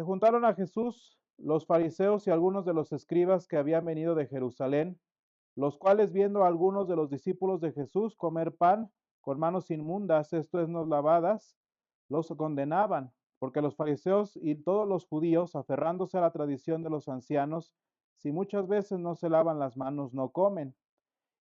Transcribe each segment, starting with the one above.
Se juntaron a Jesús los fariseos y algunos de los escribas que habían venido de Jerusalén, los cuales viendo a algunos de los discípulos de Jesús comer pan con manos inmundas, esto es, no lavadas, los condenaban, porque los fariseos y todos los judíos, aferrándose a la tradición de los ancianos, si muchas veces no se lavan las manos, no comen.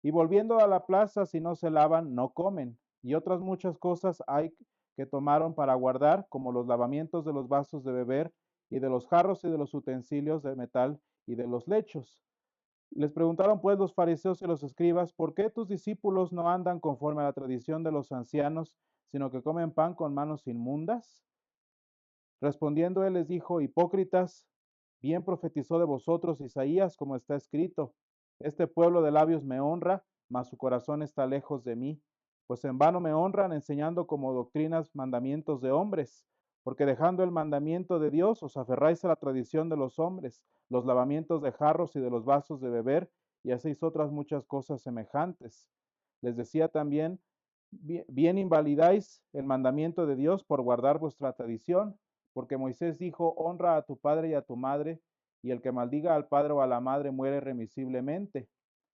Y volviendo a la plaza, si no se lavan, no comen. Y otras muchas cosas hay que tomaron para guardar, como los lavamientos de los vasos de beber, y de los jarros y de los utensilios de metal y de los lechos. Les preguntaron pues los fariseos y los escribas, ¿por qué tus discípulos no andan conforme a la tradición de los ancianos, sino que comen pan con manos inmundas? Respondiendo él les dijo, hipócritas, bien profetizó de vosotros Isaías, como está escrito, este pueblo de labios me honra, mas su corazón está lejos de mí, pues en vano me honran enseñando como doctrinas mandamientos de hombres, porque dejando el mandamiento de Dios os aferráis a la tradición de los hombres, los lavamientos de jarros y de los vasos de beber, y hacéis otras muchas cosas semejantes. Les decía también, bien invalidáis el mandamiento de Dios por guardar vuestra tradición, porque Moisés dijo, honra a tu padre y a tu madre, y el que maldiga al padre o a la madre muere remisiblemente.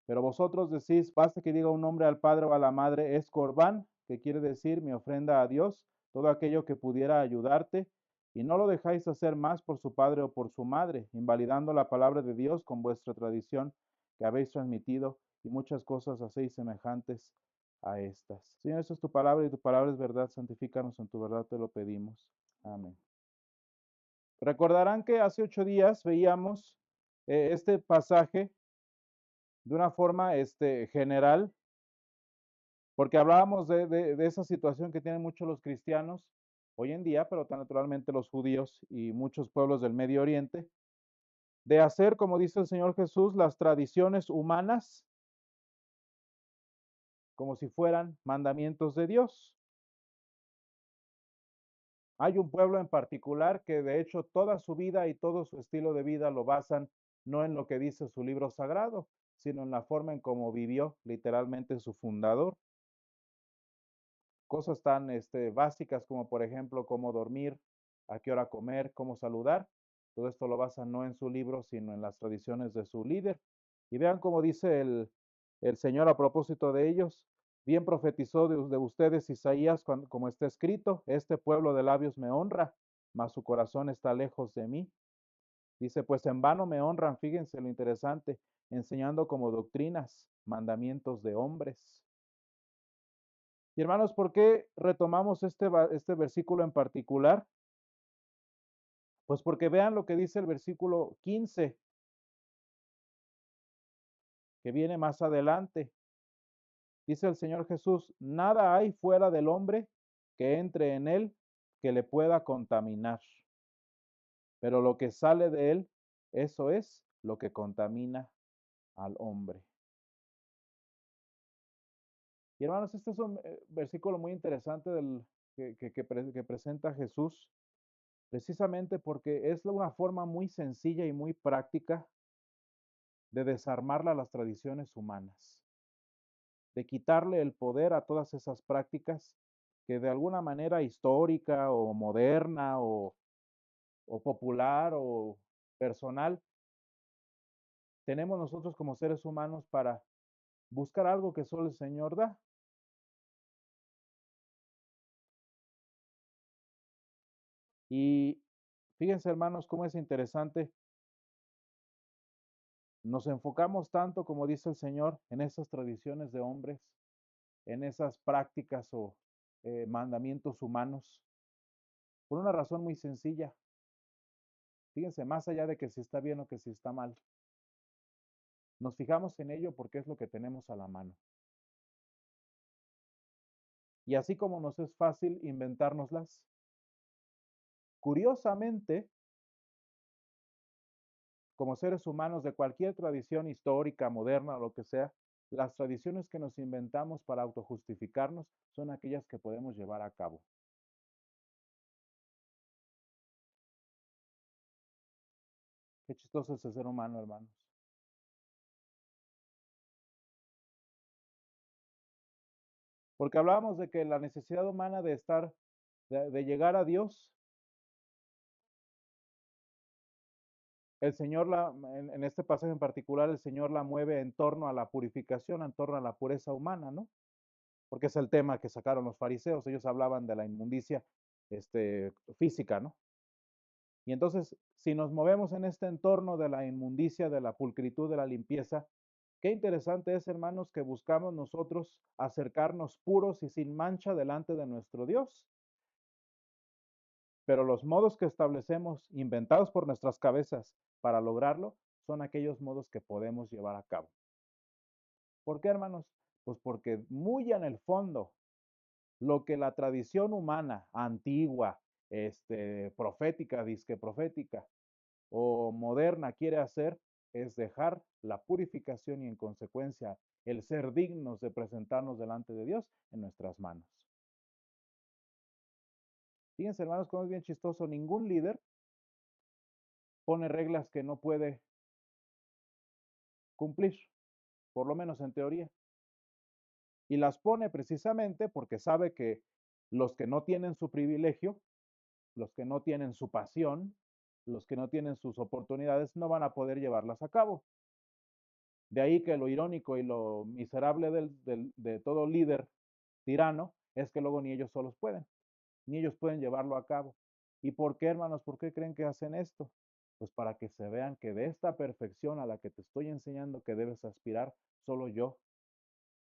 Pero vosotros decís, basta que diga un hombre al padre o a la madre, es corbán, que quiere decir mi ofrenda a Dios, todo aquello que pudiera ayudarte, y no lo dejáis hacer más por su padre o por su madre, invalidando la palabra de Dios con vuestra tradición que habéis transmitido, y muchas cosas hacéis semejantes a estas. Señor, esa es tu palabra y tu palabra es verdad, santifícanos en tu verdad, te lo pedimos. Amén. Recordarán que hace 8 días veíamos este pasaje de una forma general, porque hablábamos de esa situación que tienen muchos los cristianos hoy en día, pero tan naturalmente los judíos y muchos pueblos del Medio Oriente, de hacer, como dice el Señor Jesús, las tradiciones humanas como si fueran mandamientos de Dios. Hay un pueblo en particular que de hecho toda su vida y todo su estilo de vida lo basan no en lo que dice su libro sagrado, sino en la forma en cómo vivió literalmente su fundador. Cosas tan básicas como por ejemplo cómo dormir, a qué hora comer, cómo saludar. Todo esto lo basan no en su libro, sino en las tradiciones de su líder. Y vean cómo dice el Señor a propósito de ellos. Bien profetizó de ustedes Isaías, como está escrito, este pueblo de labios me honra, mas su corazón está lejos de mí. Dice, pues en vano me honran, fíjense lo interesante, enseñando como doctrinas, mandamientos de hombres. Y hermanos, ¿por qué retomamos este versículo en particular? Pues porque vean lo que dice el versículo 15, que viene más adelante. Dice el Señor Jesús, nada hay fuera del hombre que entre en él que le pueda contaminar, pero lo que sale de él, eso es lo que contamina al hombre. Y hermanos, este es un versículo muy interesante que presenta Jesús, precisamente porque es una forma muy sencilla y muy práctica de desarmarla a las tradiciones humanas, de quitarle el poder a todas esas prácticas que de alguna manera histórica o moderna o popular o personal tenemos nosotros como seres humanos para buscar algo que solo el Señor da. Y fíjense, hermanos, cómo es interesante. Nos enfocamos tanto, como dice el Señor, en esas tradiciones de hombres, en esas prácticas o mandamientos humanos, por una razón muy sencilla. Fíjense, más allá de que si está bien o que si está mal, nos fijamos en ello porque es lo que tenemos a la mano. Y así como nos es fácil inventárnoslas, curiosamente, como seres humanos de cualquier tradición histórica, moderna o lo que sea, las tradiciones que nos inventamos para autojustificarnos son aquellas que podemos llevar a cabo. Qué chistoso es el ser humano, hermanos. Porque hablábamos de que la necesidad humana de llegar a Dios el Señor, en este pasaje en particular, el Señor la mueve en torno a la purificación, en torno a la pureza humana, ¿no? Porque es el tema que sacaron los fariseos. Ellos hablaban de la inmundicia física, ¿no? Y entonces, si nos movemos en este entorno de la inmundicia, de la pulcritud, de la limpieza, qué interesante es, hermanos, que buscamos nosotros acercarnos puros y sin mancha delante de nuestro Dios. Pero los modos que establecemos, inventados por nuestras cabezas para lograrlo, son aquellos modos que podemos llevar a cabo. ¿Por qué, hermanos? Pues porque muy en el fondo, lo que la tradición humana antigua, profética, disque profética, o moderna quiere hacer es dejar la purificación y en consecuencia el ser dignos de presentarnos delante de Dios en nuestras manos. Fíjense, hermanos, cómo es bien chistoso. Ningún líder pone reglas que no puede cumplir, por lo menos en teoría. Y las pone precisamente porque sabe que los que no tienen su privilegio, los que no tienen su pasión, los que no tienen sus oportunidades, no van a poder llevarlas a cabo. De ahí que lo irónico y lo miserable de todo líder tirano es que luego ni ellos solos pueden, ni ellos pueden llevarlo a cabo. ¿Y por qué, hermanos? ¿Por qué creen que hacen esto? Pues para que se vean que de esta perfección a la que te estoy enseñando que debes aspirar, solo yo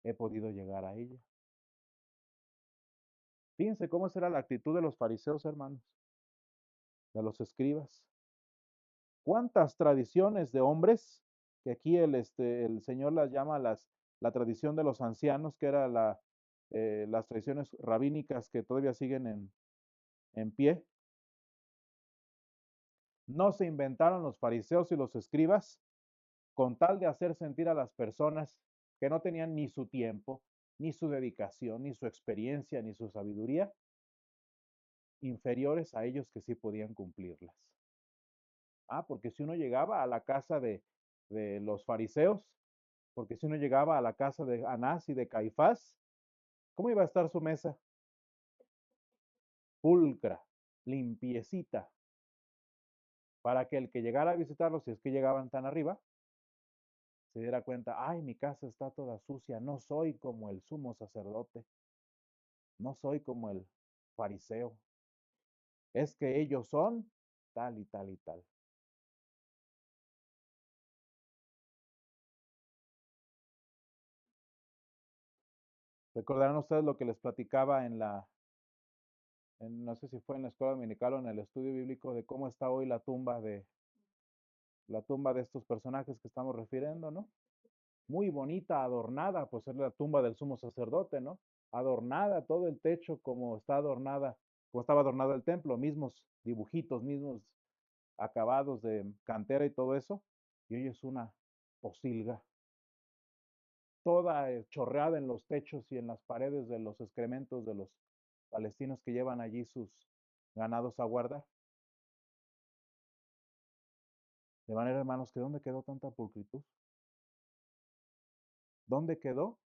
he podido llegar a ella. Fíjense cómo será la actitud de los fariseos, hermanos, de los escribas. ¿Cuántas tradiciones de hombres, que aquí el Señor las llama la tradición de los ancianos, que era las tradiciones rabínicas que todavía siguen en pie? No se inventaron los fariseos y los escribas con tal de hacer sentir a las personas que no tenían ni su tiempo, ni su dedicación, ni su experiencia, ni su sabiduría, inferiores a ellos que sí podían cumplirlas. Porque si uno llegaba a la casa de los fariseos, porque si uno llegaba a la casa de Anás y de Caifás, ¿cómo iba a estar su mesa? Pulcra, limpiecita, para que el que llegara a visitarlos, si es que llegaban tan arriba, se diera cuenta, ay, mi casa está toda sucia, no soy como el sumo sacerdote, no soy como el fariseo, es que ellos son tal y tal y tal. Recordarán ustedes lo que les platicaba no sé si fue en la escuela dominical o en el estudio bíblico, de cómo está hoy la tumba de estos personajes que estamos refiriendo, ¿no? Muy bonita, adornada, pues es la tumba del sumo sacerdote, ¿no? Adornada, todo el techo como está adornada, como estaba adornado el templo, mismos dibujitos, mismos acabados de cantera y todo eso, y hoy es una posilga, toda chorreada en los techos y en las paredes de los excrementos de los palestinos que llevan allí sus ganados a guardar. De manera, hermanos, que ¿dónde quedó tanta pulcritud? ¿Dónde quedó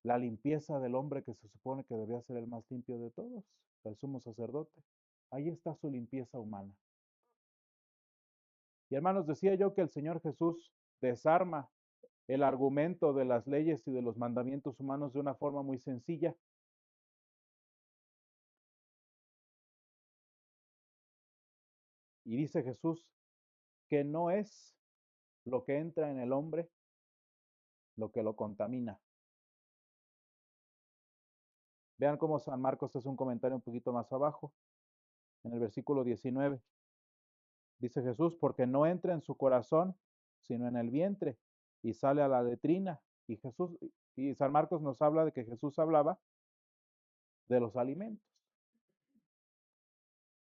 la limpieza del hombre que se supone que debía ser el más limpio de todos, el sumo sacerdote? Ahí está su limpieza humana. Y hermanos, decía yo que el Señor Jesús desarma el argumento de las leyes y de los mandamientos humanos de una forma muy sencilla. Y dice Jesús que no es lo que entra en el hombre lo que lo contamina. Vean cómo San Marcos es un comentario un poquito más abajo, en el versículo 19. Dice Jesús, porque no entra en su corazón, sino en el vientre, y sale a la letrina. Y San Marcos nos habla de que Jesús hablaba de los alimentos.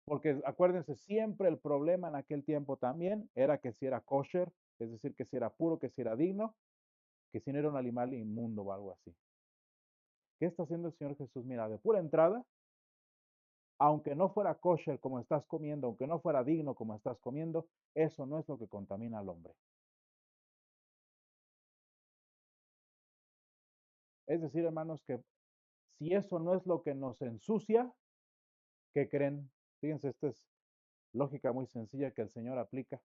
Porque acuérdense, siempre el problema en aquel tiempo también era que si era kosher, es decir, que si era puro, que si era digno, que si no era un animal inmundo o algo así. ¿Qué está haciendo el Señor Jesús? Mira, de pura entrada, aunque no fuera kosher como estás comiendo, aunque no fuera digno como estás comiendo, eso no es lo que contamina al hombre. Es decir, hermanos, que si eso no es lo que nos ensucia, ¿qué creen? Fíjense, Lógica muy sencilla que el Señor aplica.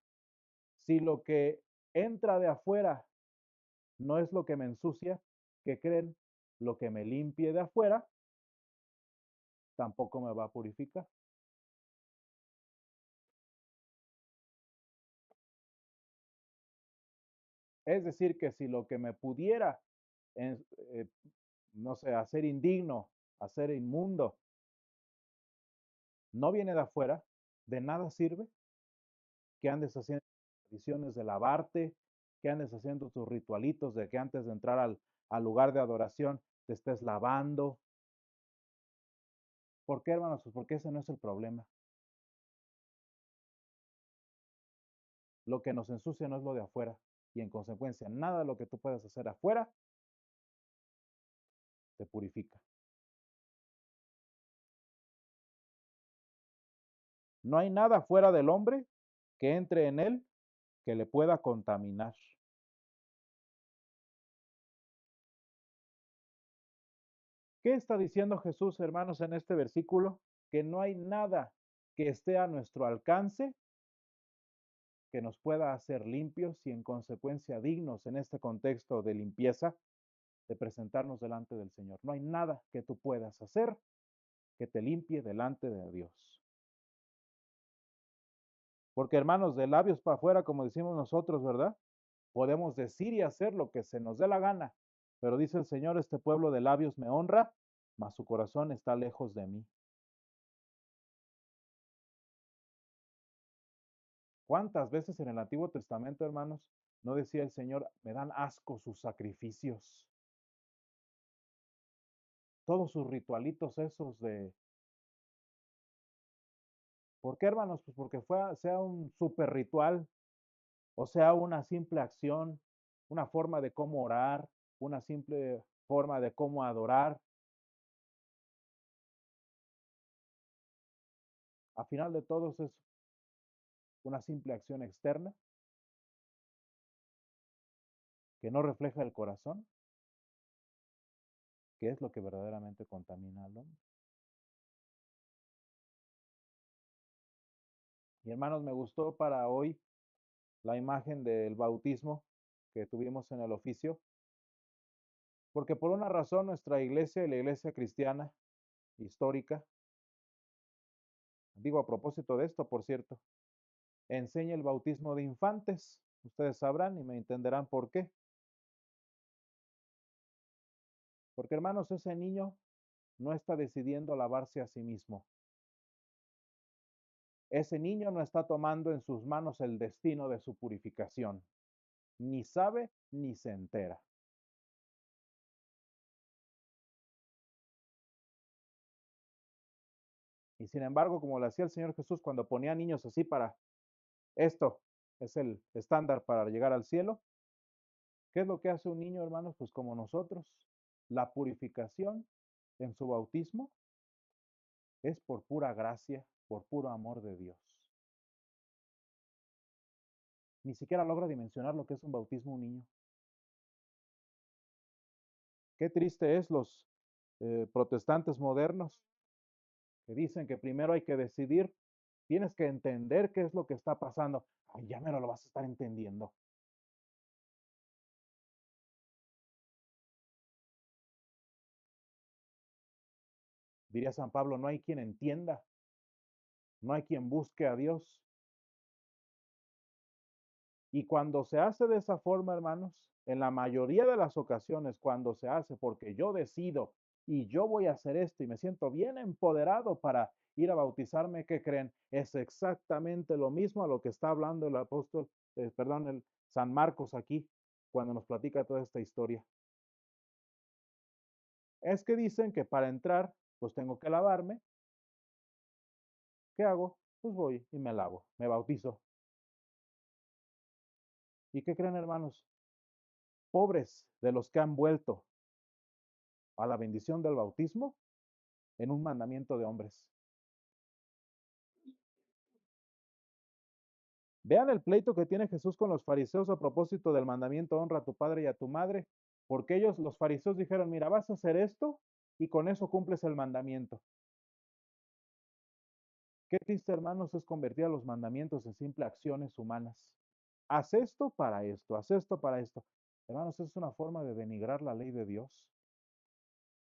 Si lo que entra de afuera no es lo que me ensucia, ¿qué creen? Lo que me limpie de afuera tampoco me va a purificar. Es decir, que si lo que me pudiera, eh, eh, no sé, hacer indigno, hacer inmundo, no viene de afuera, de nada sirve que andes haciendo tradiciones de lavarte, que andes haciendo tus ritualitos de que antes de entrar al lugar de adoración te estés lavando. ¿Por qué, hermanos? Pues porque ese no es el problema. Lo que nos ensucia no es lo de afuera. Y en consecuencia, nada de lo que tú puedas hacer afuera te purifica. No hay nada fuera del hombre que entre en él que le pueda contaminar. ¿Qué está diciendo Jesús, hermanos, en este versículo? Que no hay nada que esté a nuestro alcance que nos pueda hacer limpios y en consecuencia dignos en este contexto de limpieza de presentarnos delante del Señor. No hay nada que tú puedas hacer que te limpie delante de Dios. Porque hermanos, de labios para afuera, como decimos nosotros, ¿verdad? Podemos decir y hacer lo que se nos dé la gana. Pero dice el Señor, este pueblo de labios me honra, mas su corazón está lejos de mí. ¿Cuántas veces en el Antiguo Testamento, hermanos, no decía el Señor, me dan asco sus sacrificios? Todos sus ritualitos esos de... ¿Por qué, hermanos? Pues porque sea un super ritual, o sea, una simple acción, una forma de cómo orar, una simple forma de cómo adorar. A final de todos es una simple acción externa que no refleja el corazón, que es lo que verdaderamente contamina al hombre. Y hermanos, me gustó para hoy la imagen del bautismo que tuvimos en el oficio, porque por una razón nuestra iglesia y la iglesia cristiana histórica, digo a propósito de esto, por cierto, enseña el bautismo de infantes. Ustedes sabrán y me entenderán por qué. Porque hermanos, ese niño no está decidiendo lavarse a sí mismo. Ese niño no está tomando en sus manos el destino de su purificación. Ni sabe ni se entera. Y sin embargo, como lo hacía el Señor Jesús cuando ponía niños así para esto, es el estándar para llegar al cielo. ¿Qué es lo que hace un niño, hermanos? Pues como nosotros, la purificación en su bautismo es por pura gracia, por puro amor de Dios. Ni siquiera logra dimensionar lo que es un bautismo un niño. Qué triste es los protestantes modernos que dicen que primero hay que decidir, tienes que entender qué es lo que está pasando. Ay, ya me lo vas a estar entendiendo. Diría San Pablo, no hay quien entienda, no hay quien busque a Dios. Y cuando se hace de esa forma, hermanos, en la mayoría de las ocasiones, cuando se hace porque yo decido y yo voy a hacer esto y me siento bien empoderado para ir a bautizarme, ¿qué creen? Es exactamente lo mismo a lo que está hablando el apóstol, perdón, el San Marcos aquí, cuando nos platica toda esta historia. Es que dicen que para entrar, pues tengo que lavarme. ¿Qué hago? Pues voy y me lavo, me bautizo. ¿Y qué creen, hermanos? Pobres de los que han vuelto a la bendición del bautismo en un mandamiento de hombres. Vean el pleito que tiene Jesús con los fariseos a propósito del mandamiento honra a tu padre y a tu madre, porque ellos, los fariseos, dijeron, mira, vas a hacer esto y con eso cumples el mandamiento. Qué triste, hermanos, es convertir a los mandamientos en simples acciones humanas. Haz esto para esto, haz esto para esto. Hermanos, es una forma de denigrar la ley de Dios.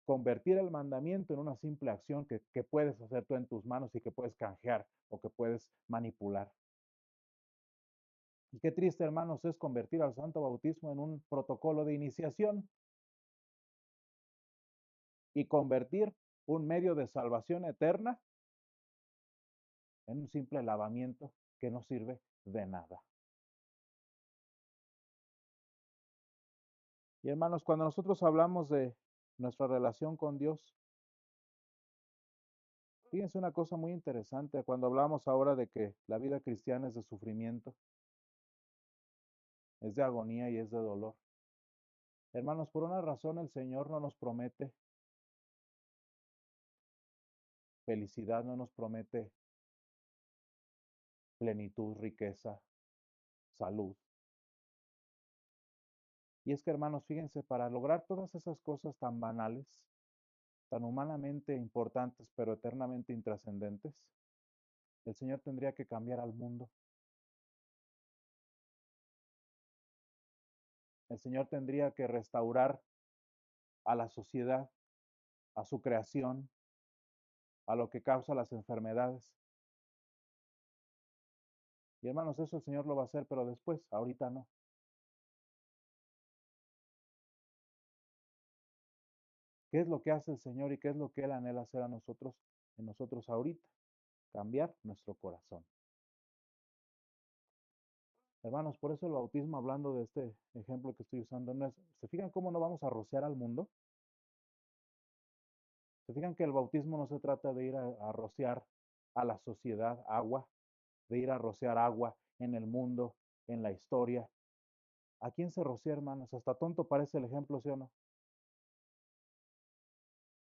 Convertir el mandamiento en una simple acción que puedes hacer tú en tus manos y que puedes canjear o que puedes manipular. Y qué triste, hermanos, es convertir al santo bautismo en un protocolo de iniciación y convertir un medio de salvación eterna en un simple lavamiento que no sirve de nada. Y hermanos, cuando nosotros hablamos de nuestra relación con Dios, fíjense una cosa muy interesante, cuando hablamos ahora de que la vida cristiana es de sufrimiento, es de agonía y es de dolor. Hermanos, por una razón el Señor no nos promete felicidad, no nos promete plenitud, riqueza, salud. Y es que, hermanos, fíjense, para lograr todas esas cosas tan banales, tan humanamente importantes, pero eternamente intrascendentes, el Señor tendría que cambiar al mundo. El Señor tendría que restaurar a la sociedad, a su creación, a lo que causa las enfermedades. Y hermanos, eso el Señor lo va a hacer, pero después, ahorita no. ¿Qué es lo que hace el Señor y qué es lo que Él anhela hacer a nosotros, en nosotros ahorita? Cambiar nuestro corazón. Hermanos, por eso el bautismo, hablando de este ejemplo que estoy usando, no es, ¿se fijan cómo no vamos a rociar al mundo? ¿Se fijan que el bautismo no se trata de ir a rociar a la sociedad agua, de ir a rociar agua en el mundo, en la historia? ¿A quién se rocía, hermanos? Hasta tonto parece el ejemplo, ¿sí o no?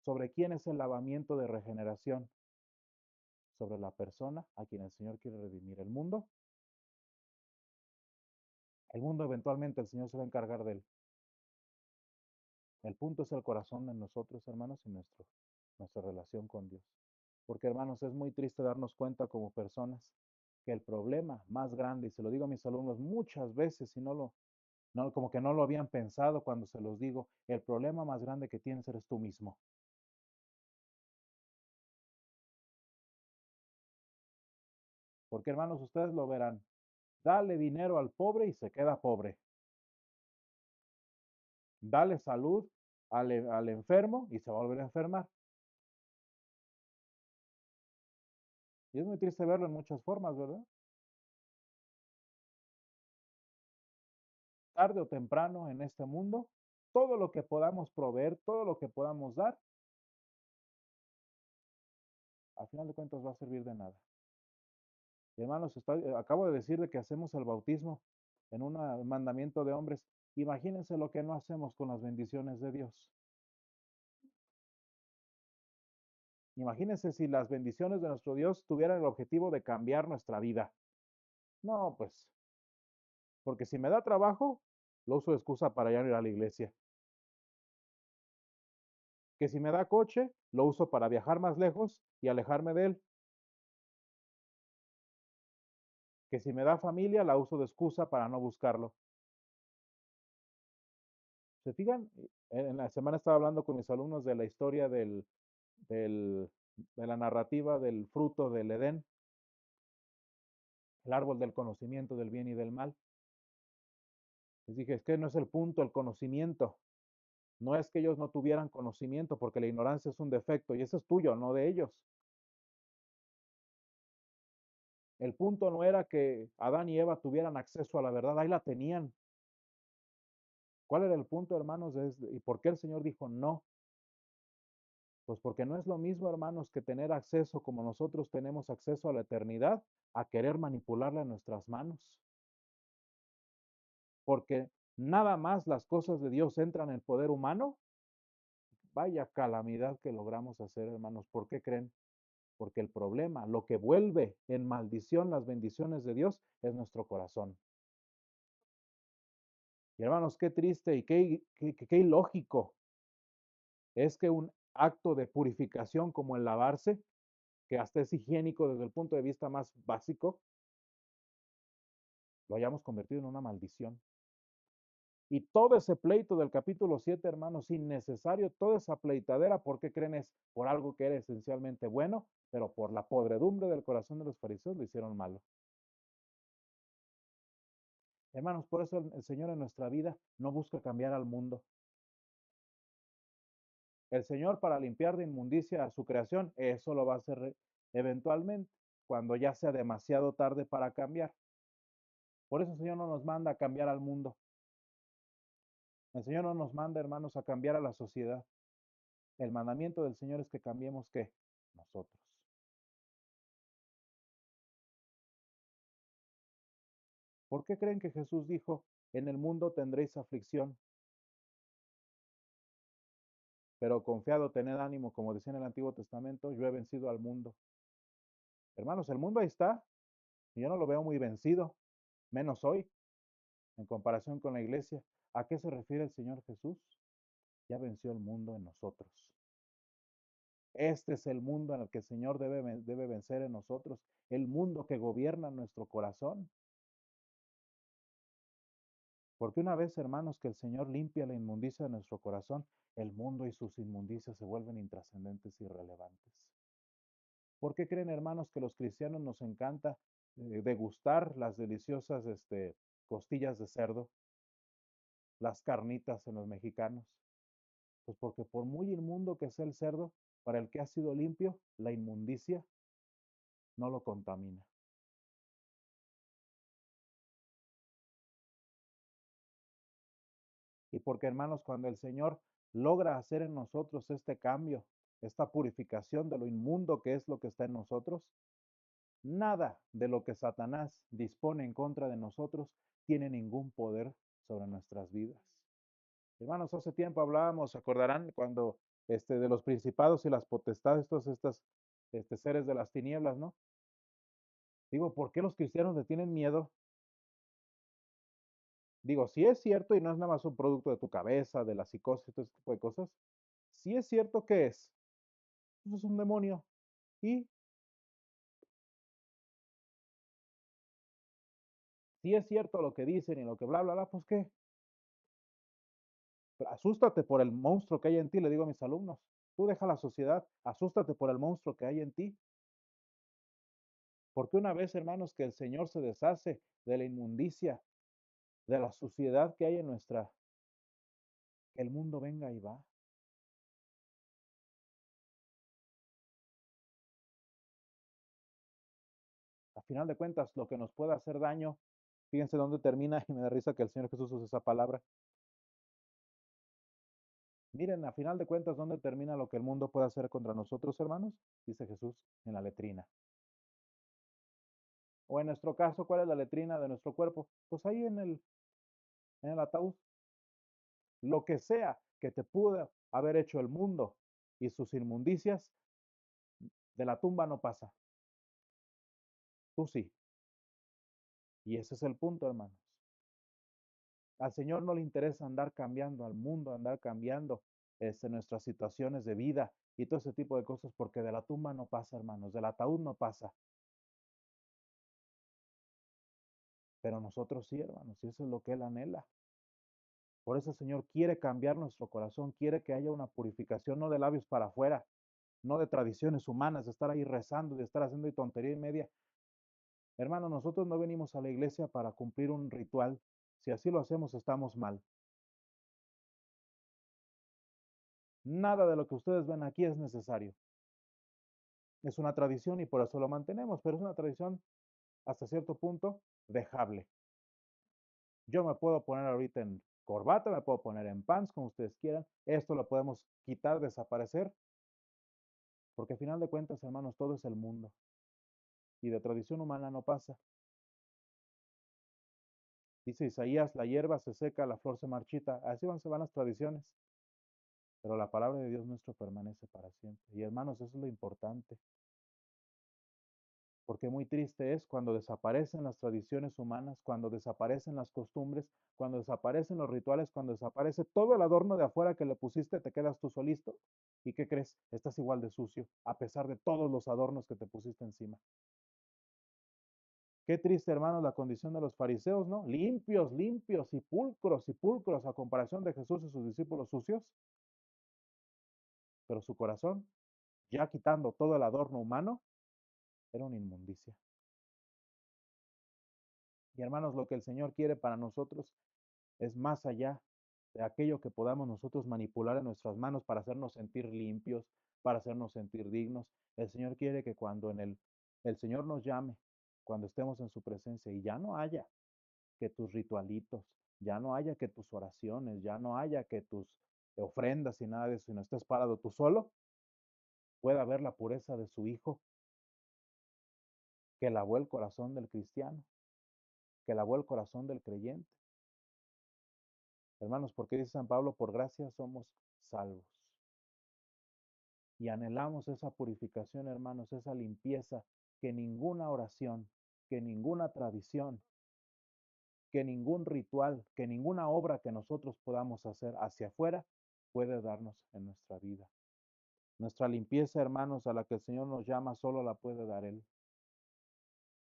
¿Sobre quién es el lavamiento de regeneración? Sobre la persona a quien el Señor quiere redimir. El mundo eventualmente el Señor se va a encargar de él. El punto es el corazón de nosotros, hermanos, y nuestra relación con Dios. Porque, hermanos, es muy triste darnos cuenta como personas que el problema más grande, y se lo digo a mis alumnos muchas veces, y como que no lo habían pensado cuando se los digo, el problema más grande que tienes eres tú mismo. Porque, hermanos, ustedes lo verán. Dale dinero al pobre y se queda pobre. Dale salud al enfermo y se va a volver a enfermar. Y es muy triste verlo en muchas formas, ¿verdad? Tarde o temprano en este mundo, todo lo que podamos proveer, todo lo que podamos dar, al final de cuentas va a servir de nada. Y hermanos, acabo de decir de que hacemos el bautismo en un mandamiento de hombres. Imagínense lo que no hacemos con las bendiciones de Dios. Imagínense si las bendiciones de nuestro Dios tuvieran el objetivo de cambiar nuestra vida. No, pues, porque si me da trabajo, lo uso de excusa para ya no ir a la iglesia. Que si me da coche, lo uso para viajar más lejos y alejarme de él. Que si me da familia, la uso de excusa para no buscarlo. ¿Se fijan? En la semana estaba hablando con mis alumnos de la historia del, de la narrativa del fruto del Edén, el árbol del conocimiento del bien y del mal. Les dije, es que no es el punto el conocimiento. No es que ellos no tuvieran conocimiento, porque la ignorancia es un defecto y eso es tuyo, no de ellos. El punto no era que Adán y Eva tuvieran acceso a la verdad, ahí la tenían. ¿Cuál era el punto, hermanos? ¿Y por qué el Señor dijo no? Pues porque no es lo mismo, hermanos, que tener acceso como nosotros tenemos acceso a la eternidad, a querer manipularla en nuestras manos. Porque nada más las cosas de Dios entran en el poder humano. Vaya calamidad que logramos hacer, hermanos. ¿Por qué creen? Porque el problema, lo que vuelve en maldición las bendiciones de Dios, es nuestro corazón. Y hermanos, qué triste y qué ilógico es que un acto de purificación como el lavarse que hasta es higiénico desde el punto de vista más básico, lo hayamos convertido en una maldición. Y todo ese pleito del capítulo 7, hermanos, innecesario, toda esa pleitadera, ¿por qué creen? Es por algo que era esencialmente bueno, pero por la podredumbre del corazón de los fariseos lo hicieron malo. Hermanos, por eso el Señor en nuestra vida no busca cambiar al mundo. El Señor, para limpiar de inmundicia a su creación, eso lo va a hacer eventualmente, cuando ya sea demasiado tarde para cambiar. Por eso el Señor no nos manda a cambiar al mundo. El Señor no nos manda, hermanos, a cambiar a la sociedad. El mandamiento del Señor es que cambiemos, ¿qué? Nosotros. ¿Por qué creen que Jesús dijo, en el mundo tendréis aflicción, pero confiado, tened ánimo, como decía en el Antiguo Testamento, yo he vencido al mundo? Hermanos, el mundo ahí está, y yo no lo veo muy vencido, menos hoy, en comparación con la iglesia. ¿A qué se refiere el Señor Jesús? Ya venció el mundo en nosotros. Este es el mundo en el que el Señor debe vencer en nosotros, el mundo que gobierna nuestro corazón. Porque una vez, hermanos, que el Señor limpia la inmundicia de nuestro corazón, el mundo y sus inmundicias se vuelven intrascendentes y irrelevantes. ¿Por qué creen, hermanos, que los cristianos nos encanta degustar las deliciosas costillas de cerdo, las carnitas en los mexicanos? Pues porque por muy inmundo que sea el cerdo, para el que ha sido limpio, la inmundicia no lo contamina. Y porque, hermanos, cuando el Señor logra hacer en nosotros este cambio, esta purificación de lo inmundo que es lo que está en nosotros, nada de lo que Satanás dispone en contra de nosotros tiene ningún poder sobre nuestras vidas. Hermanos, hace tiempo hablábamos, ¿se acordarán? Cuando de los principados y las potestades, todos estos seres de las tinieblas, ¿no? Digo, ¿por qué los cristianos le tienen miedo? Digo, si es cierto y no es nada más un producto de tu cabeza, de la psicosis y todo ese tipo de cosas, si es cierto que es, eso es un demonio. Y si es cierto lo que dicen y lo que bla, bla, bla, pues qué. Pero asústate por el monstruo que hay en ti, le digo a mis alumnos. Tú deja la sociedad, asústate por el monstruo que hay en ti. Porque una vez, hermanos, que el Señor se deshace de la inmundicia, de la suciedad que hay en nuestra, que el mundo venga y va. A final de cuentas, lo que nos pueda hacer daño, fíjense dónde termina, y me da risa que el Señor Jesús use esa palabra. Miren, a final de cuentas, ¿dónde termina lo que el mundo puede hacer contra nosotros, hermanos? Dice Jesús, en la letrina. O en nuestro caso, ¿cuál es la letrina de nuestro cuerpo? Pues ahí en el ataúd. Lo que sea que te pudo haber hecho el mundo y sus inmundicias, de la tumba no pasa. Tú sí. Y ese es el punto, hermanos. Al Señor no le interesa andar cambiando al mundo, andar cambiando nuestras situaciones de vida y todo ese tipo de cosas, porque de la tumba no pasa, hermanos, del ataúd no pasa. Pero nosotros sí, hermanos, y eso es lo que Él anhela. Por eso el Señor quiere cambiar nuestro corazón, quiere que haya una purificación, no de labios para afuera, no de tradiciones humanas, de estar ahí rezando, de estar haciendo tontería y media. Hermano, nosotros no venimos a la iglesia para cumplir un ritual. Si así lo hacemos, estamos mal. Nada de lo que ustedes ven aquí es necesario. Es una tradición y por eso lo mantenemos, pero es una tradición hasta cierto punto dejable. Yo me puedo poner ahorita en corbata, me puedo poner en pants, como ustedes quieran. Esto lo podemos quitar, desaparecer, porque al final de cuentas, hermanos, todo es el mundo. Y de tradición humana no pasa. Dice Isaías, la hierba se seca, la flor se marchita. Así se van las tradiciones. Pero la palabra de Dios nuestro permanece para siempre. Y hermanos, eso es lo importante. Porque muy triste es cuando desaparecen las tradiciones humanas, cuando desaparecen las costumbres, cuando desaparecen los rituales, cuando desaparece todo el adorno de afuera que le pusiste, te quedas tú solito. ¿Y qué crees? Estás igual de sucio, a pesar de todos los adornos que te pusiste encima. Qué triste, hermanos, la condición de los fariseos, ¿no? Limpios, limpios, sepulcros, a comparación de Jesús y sus discípulos sucios. Pero su corazón, ya quitando todo el adorno humano, era una inmundicia. Y hermanos, lo que el Señor quiere para nosotros es más allá de aquello que podamos nosotros manipular en nuestras manos para hacernos sentir limpios, para hacernos sentir dignos. El Señor quiere que cuando el Señor nos llame, cuando estemos en su presencia y ya no haya que tus ritualitos, ya no haya que tus oraciones, ya no haya que tus ofrendas y nada de eso, sino estés parado tú solo, pueda ver la pureza de su Hijo, que lavó el corazón del cristiano, que lavó el corazón del creyente. Hermanos, porque dice San Pablo, por gracia somos salvos. Y anhelamos esa purificación, hermanos, esa limpieza que ninguna oración, que ninguna tradición, que ningún ritual, que ninguna obra que nosotros podamos hacer hacia afuera puede darnos en nuestra vida. Nuestra limpieza, hermanos, a la que el Señor nos llama, solo la puede dar Él.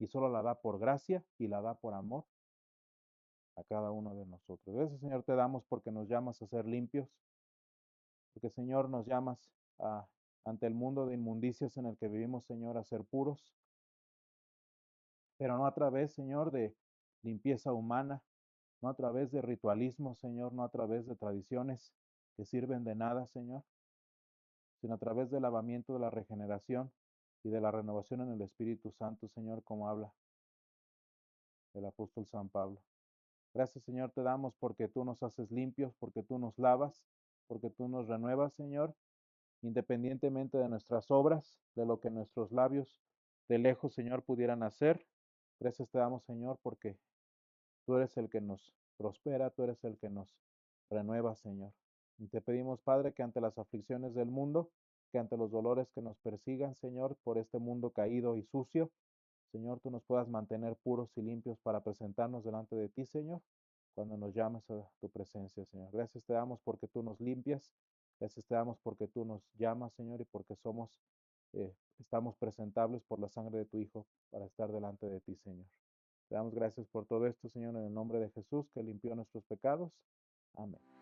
Y solo la da por gracia y la da por amor a cada uno de nosotros. Gracias, Señor, te damos porque nos llamas a ser limpios, porque, Señor, nos llamas a, ante el mundo de inmundicias en el que vivimos, Señor, a ser puros, pero no a través, Señor, de limpieza humana, no a través de ritualismo, Señor, no a través de tradiciones que sirven de nada, Señor, sino a través del lavamiento de la regeneración y de la renovación en el Espíritu Santo, Señor, como habla el apóstol San Pablo. Gracias, Señor, te damos porque tú nos haces limpios, porque tú nos lavas, porque tú nos renuevas, Señor, independientemente de nuestras obras, de lo que nuestros labios de lejos, Señor, pudieran hacer. Gracias te damos, Señor, porque tú eres el que nos prospera, tú eres el que nos renueva, Señor. Y te pedimos, Padre, que ante las aflicciones del mundo, que ante los dolores que nos persigan, Señor, por este mundo caído y sucio, Señor, tú nos puedas mantener puros y limpios para presentarnos delante de ti, Señor, cuando nos llames a tu presencia, Señor. Gracias te damos porque tú nos limpias, gracias te damos porque tú nos llamas, Señor, y porque estamos presentables por la sangre de tu Hijo para estar delante de ti, Señor. Te damos gracias por todo esto, Señor, en el nombre de Jesús, que limpió nuestros pecados. Amén.